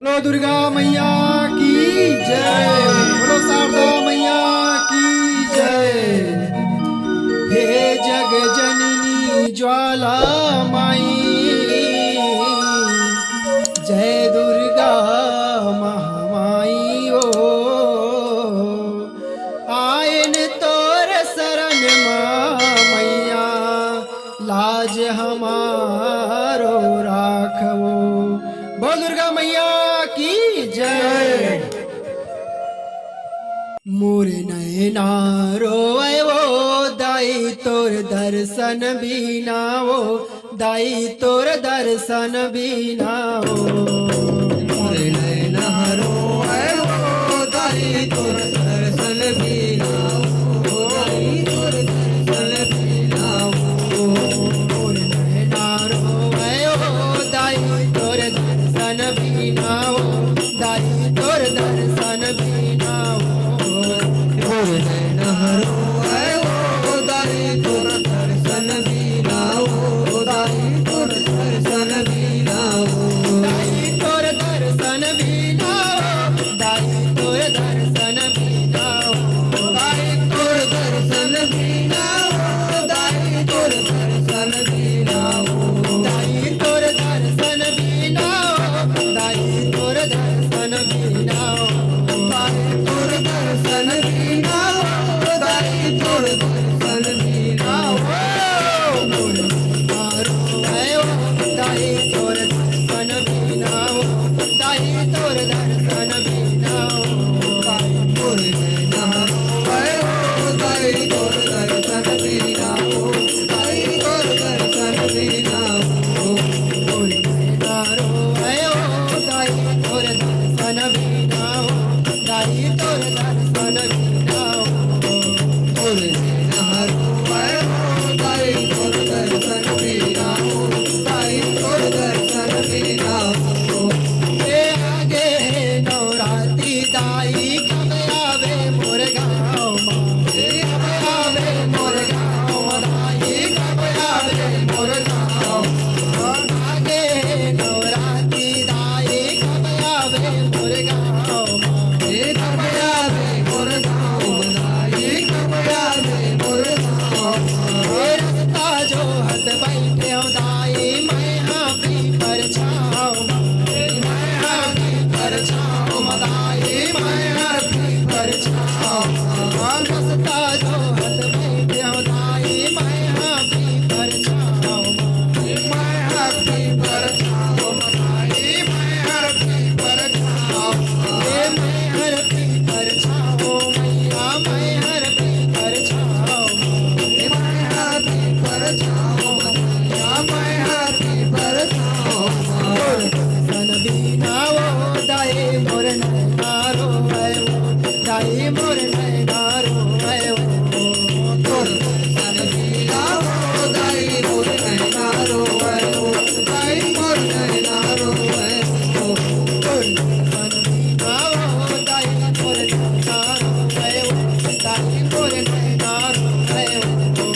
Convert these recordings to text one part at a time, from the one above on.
बोलो दुर्गा मैया की जय। बोलो शारदा मैया की जय। हे जग जननी ज्वाला माई, जय दुर्गा महामाई ओ। आयन तोर शरण मैया, लाज हमारो राखवो। बोल दुर्गा मैया की जय। मोरे नैना रोए वो दाई तोर दर्शन बिना वो, दाई तोर दर्शन बिना वो। मोरे नैना रोए वो दाई तोर दर्शन बिना वो, दाई तोर दर्शन बिना वो। मोरे नैना रोए वो दाई तोर दर्शन बिना वो, दाई तोर दर्शन बिना वो। मोरे नैना रोए वो दाई तोर दर्शन बिना वो, दाई तोर दर्शन बिना वो। दाई तोर दर्शन बिना वो, दाई तोर दर्शन बिना वो। दाई तोर दर्शन बिना वो, दाई तोर दर्शन बिना वो। दाई तोर दर्शन बिना वो, दाई तोर दर्शन बिना वो। दाई तोर दर्शन बिना वो, दाई तोर दर्शन बिना वो। मोर मारो आयो, दाई तोर दर्शन बिना वो, दाई तोर दर्शन बिना वो। मोरे नैना रोए वो दाई तोर दर्शन बिना वो, दाई तोर दर्शन बिना वो। मोर मारो आयो, दाई तोर दर्शन बिना वो, दाई तोर दर्शन बिना वो। मोरे नैना रोए वो दाई तोर दर्शन बिना वो, दाई तोर दर्शन बिना वो। ए आगे नवरात्रि दाई कब आवे मोर गाँव माँ। कब आवे मोर गाँव दाई, कब आवे मोर गाँव। आगे नवरात्रि दाई कब आवे मोर गाँव माँ। कब आवे मोर गाँव दाई, कब आवे मोर गाँव। ए रास्ता जो हद बैठे हो दाई, मैं हाथी पर छाँव माँ। मैं हाथी पर छाँव माँ दाई, मैं हाथी पर छाँव। रास्ता जो हद बैठे हो दाई, मैं हाथी पर छाँव माँ। मैं हाथी पर छाओ दाई, मैं हाथी पर छाओ। ए मैं हाथी पर छाँव मैया, मैं हाथी पर छाँव माँ। मैं हाथी पर छाओ मैया, मैं हाथी पर छाओ। दर्शन बिना वो दाई मोर नैना रोए वो, दाई मोर नैना रोए वो। तोर दर्शन बिना वो दाई मोर नैना रोए वो, दाई मोर नैना रोए वो। दर्शन बिना वो दाई मोर नैना रोए वो, दाई मोर नैना रोए वो।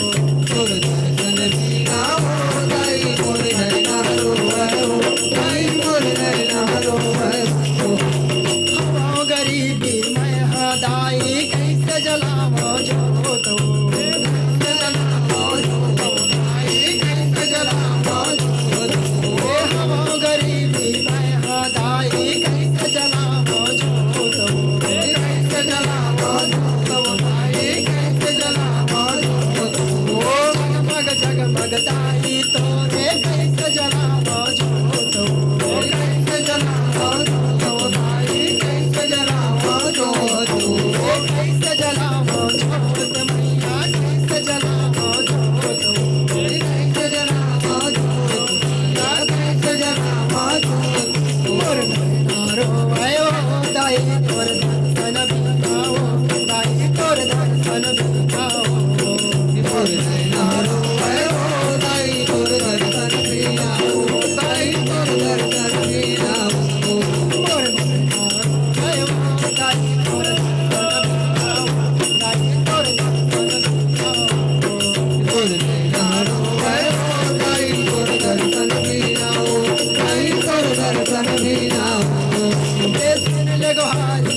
तोर दर्शन बिना वो दाई मोर नैना रोए वो, दाई मोर नैना रोए वो। हवा गरीबी मैं हदाई कैसे जलावो जोत वो। कैसे जलावो जोत वो दाई, कैसे जलावो जोत वो। ए हवा गरीबी मैं हदाई कैसे जलावो जोत वो। कैसे जलावो जोत वो दाई, कैसे जलावो जोत वो। जगमग जगमग दाई तोरे कैसे जलावो जोत वो। कैसे जलावो जोत वो दाई, कैसे जलावो जोत वो। कैसे जलावो जोत मैया, कैसे जलावो जोत वो। कैसे जलावो जोत मैया, कैसे जलावो जोत वो। मोर नैना रोए वो दाई तोर दर्शन बिना वो, दाई तोर दर्शन बिना वो। मोर नैना रोए वो दाई तोर दर्शन बिना वो, दाई तोर दर्शन बिना वो। मोर नैना रोए वो दाई तोर दर्शन बिना वो, दाई तोर दर्शन बिना वो। मोर नैना रोए वो दाई तोर दर्शन बिना वो, दाई तोर दर्शन बिना वो। गुहारी